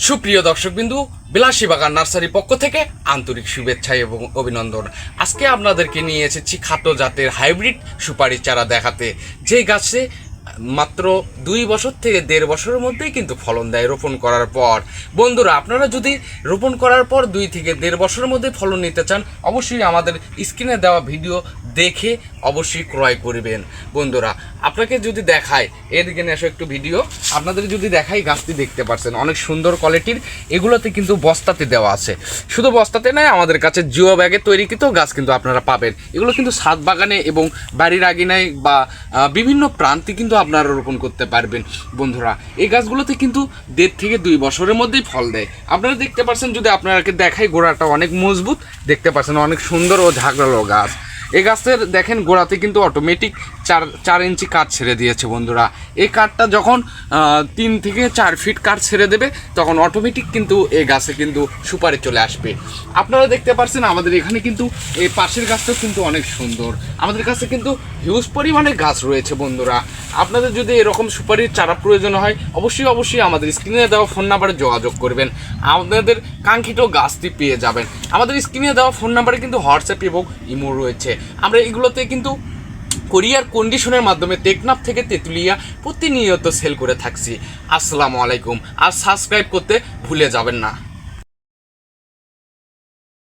সুপ্রিয় দর্শকবিন্দু, বিলাসী বাগান নার্সারির পক্ষ থেকে আন্তরিক শুভেচ্ছা এবং অভিনন্দন। আজকে আপনাদেরকে নিয়ে এসেছি খাটো জাতের হাইব্রিড সুপারি চারা দেখাতে, যে গাছে মাত্র 2 বছর থেকে 1.5 বছরের মধ্যেই কিন্তু ফলন দেয় রোপণ করার পর। বন্ধুরা, আপনারা যদি রোপণ করার পর 2 থেকে 1.5 বছরের মধ্যে ফলন নিতে চান, অবশ্যই আমাদের স্ক্রিনে দেওয়া ভিডিও দেখে অবশ্যই ক্রয় করবেন। বন্ধুরা, আপনাকে যদি দেখায়, এদিকে নিয়ে আসো একটু ভিডিও, আপনাদের যদি দেখাই, গাছটি দেখতে পাচ্ছেন অনেক সুন্দর কোয়ালিটির। এগুলোতে কিন্তু বস্তাতে দেওয়া আছে, শুধু বস্তাতে নয়, আমাদের কাছে জিও ব্যাগে তৈরিকৃত গাছ কিন্তু আপনারা পাবেন। এগুলো কিন্তু ছাদ বাগানে এবং বাড়ির আঙিনায় বা বিভিন্ন প্রান্তে কিন্তু আপনারা রোপণ করতে পারবেন। বন্ধুরা, এই গাছগুলোতে কিন্তু 1.5 থেকে 2 বছরের মধ্যেই ফল দেয়। আপনারা দেখতে পাচ্ছেন, যদি আপনাকে দেখাই, গোড়াটা অনেক মজবুত, দেখতে পাচ্ছেন অনেক সুন্দর ও ঝাঁকড়ালো গাছ। এই গাছের দেখেন গোড়াতে কিন্তু অটোমেটিক 4 ইঞ্চি কাঠ ছেড়ে দিয়েছে। বন্ধুরা, এই কাঠটা যখন 3 থেকে 4 ফিট কাঠ ছেড়ে দেবে, তখন অটোমেটিক কিন্তু এই গাছে কিন্তু সুপারি চলে আসবে। আপনারা দেখতে পাচ্ছেন আমাদের এখানে কিন্তু এই পাশের গাছটাও কিন্তু অনেক সুন্দর। আমাদের কাছে কিন্তু হিউজ পরিমাণে গাছ রয়েছে। বন্ধুরা, আপনাদের যদি এরকম সুপারির চারা প্রয়োজন হয়, অবশ্যই আমাদের স্ক্রিনে দেওয়া ফোন নাম্বারে যোগাযোগ করবেন, আপনাদের কাঙ্ক্ষিত গাছটি পেয়ে যাবেন। আমাদের স্ক্রিনে দেওয়া ফোন নাম্বারে কিন্তু হোয়াটসঅ্যাপ এবং ইমো রয়েছে। আমরা এগুলোতে কিন্তু কোরিয়ার কন্ডিশনের মাধ্যমে টেকনাফ থেকে তেঁতুলিয়া প্রতিনিয়ত সেল করে থাকছি। আসসালামু আলাইকুম। আর সাবস্ক্রাইব করতে ভুলে যাবেন না।